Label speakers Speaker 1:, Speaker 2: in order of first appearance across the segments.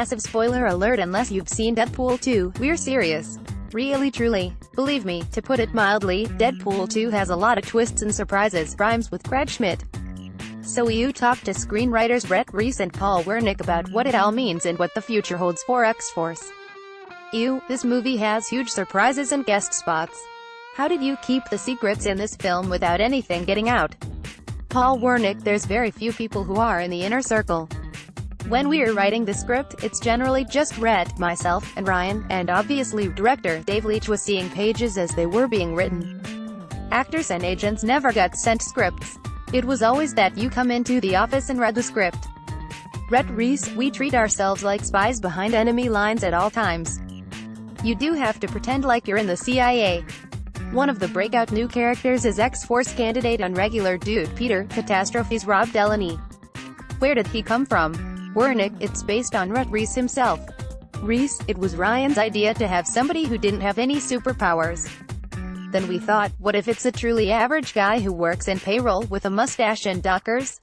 Speaker 1: massive spoiler alert unless you've seen Deadpool 2, we're serious. Really truly. Believe me, to put it mildly, Deadpool 2 has a lot of twists and surprises, rhymes with Brad Schmidt. So you talked to screenwriters Brett Reese and Paul Wernick about what it all means and what the future holds for X-Force. This movie has huge surprises and guest spots. How did you keep the secrets in this film without anything getting out? Paul Wernick: there's very few people who are in the inner circle. When we're writing the script, it's generally just Rhett, myself, and Ryan, and obviously director Dave Leitch was seeing pages as they were being written. Actors and agents never got sent scripts. It was always that you come into the office and read the script. Brett Reese: we treat ourselves like spies behind enemy lines at all times. You do have to pretend like you're in the CIA. One of the breakout new characters is X-Force candidate on regular dude Peter, Catastrophe's Rob Delaney. Where did he come from? Wernick: it's based on Brett Reese himself. Reese: it was Ryan's idea to have somebody who didn't have any superpowers. Then we thought, what if it's a truly average guy who works in payroll with a mustache and Dockers?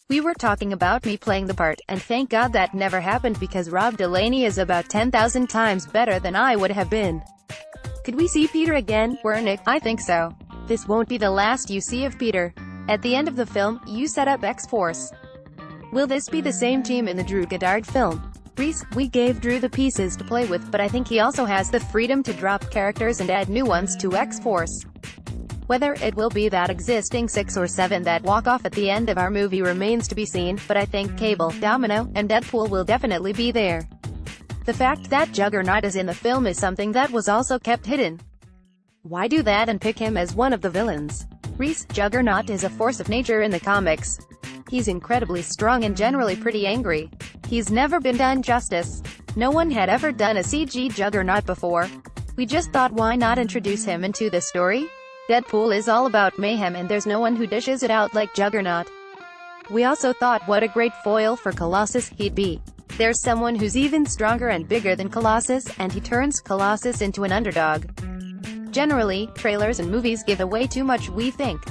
Speaker 1: We were talking about me playing the part, and thank God that never happened because Rob Delaney is about 10,000 times better than I would have been. Could we see Peter again? Wernick: I think so. This won't be the last you see of Peter. At the end of the film, you set up X-Force. Will this be the same team in the Drew Goddard film? Reese: we gave Drew the pieces to play with, but I think he also has the freedom to drop characters and add new ones to X-Force. Whether it will be that existing 6 or 7 that walk off at the end of our movie remains to be seen, but I think Cable, Domino, and Deadpool will definitely be there. The fact that Juggernaut is in the film is something that was also kept hidden. Why do that and pick him as one of the villains? Reese: Juggernaut is a force of nature in the comics. He's incredibly strong and generally pretty angry. He's never been done justice. No one had ever done a CG Juggernaut before. We just thought, why not introduce him into the story? Deadpool is all about mayhem and there's no one who dishes it out like Juggernaut. We also thought what a great foil for Colossus he'd be. There's someone who's even stronger and bigger than Colossus, and he turns Colossus into an underdog. Generally, trailers and movies give away too much, we think.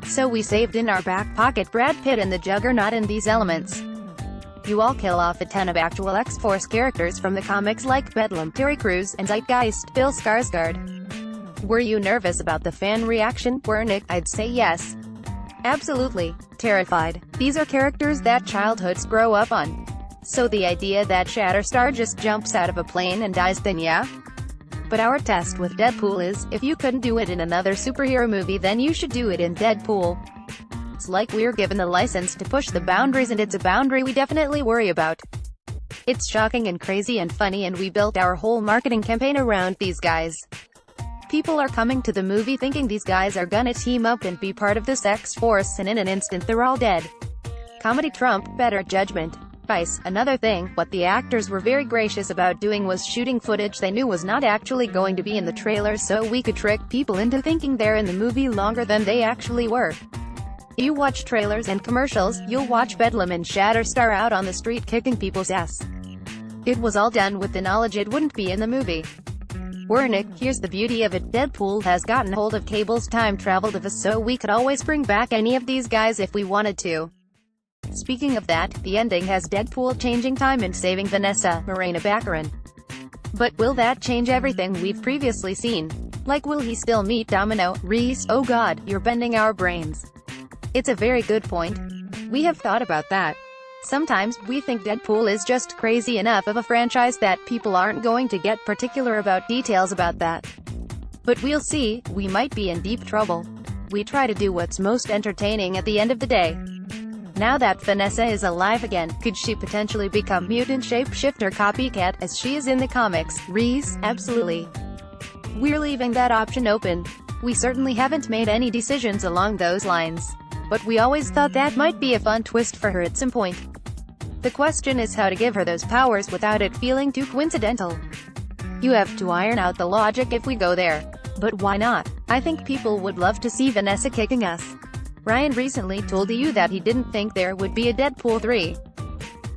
Speaker 1: So we saved in our back pocket Brad Pitt and the Juggernaut in these elements. You all kill off a ton of actual X-Force characters from the comics like Bedlam, Terry Crews, and Zeitgeist, Bill Skarsgård. Were you nervous about the fan reaction? Wernick: I'd say yes. Absolutely. Terrified. These are characters that childhoods grow up on. So the idea that Shatterstar just jumps out of a plane and dies, then yeah. But our test with Deadpool is, if you couldn't do it in another superhero movie then you should do it in Deadpool. It's like we're given the license to push the boundaries, and it's a boundary we definitely worry about. It's shocking and crazy and funny, and we built our whole marketing campaign around these guys. People are coming to the movie thinking these guys are gonna team up and be part of this X-Force, and in an instant they're all dead. Comedy trump better judgment. Vice. Another thing, what the actors were very gracious about doing was shooting footage they knew was not actually going to be in the trailer so we could trick people into thinking they're in the movie longer than they actually were. You watch trailers and commercials, you'll watch Bedlam and Shatterstar out on the street kicking people's ass. It was all done with the knowledge it wouldn't be in the movie. Wernick: here's the beauty of it, Deadpool has gotten hold of Cable's time travel device so we could always bring back any of these guys if we wanted to. Speaking of that, the ending has Deadpool changing time and saving Vanessa, Morena Baccarin. But will that change everything we've previously seen? Like, will he still meet Domino? Reese: oh god, you're bending our brains. It's a very good point. We have thought about that. Sometimes, we think Deadpool is just crazy enough of a franchise that people aren't going to get particular about details about that. But we'll see, we might be in deep trouble. We try to do what's most entertaining at the end of the day. Now that Vanessa is alive again, could she potentially become mutant shapeshifter copycat, as she is in the comics? Reese: absolutely. We're leaving that option open. We certainly haven't made any decisions along those lines. But we always thought that might be a fun twist for her at some point. The question is how to give her those powers without it feeling too coincidental. You have to iron out the logic if we go there. But why not? I think people would love to see Vanessa kicking us. Ryan recently told you that he didn't think there would be a Deadpool 3.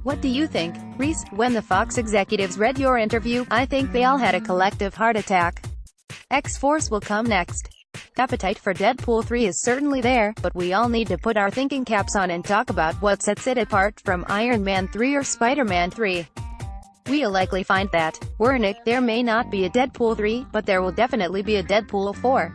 Speaker 1: What do you think, Reese? When the Fox executives read your interview, I think they all had a collective heart attack. X-Force will come next. Appetite for Deadpool 3 is certainly there, but we all need to put our thinking caps on and talk about what sets it apart from Iron Man 3 or Spider-Man 3. We'll likely find that, Wernick, there may not be a Deadpool 3, but there will definitely be a Deadpool 4.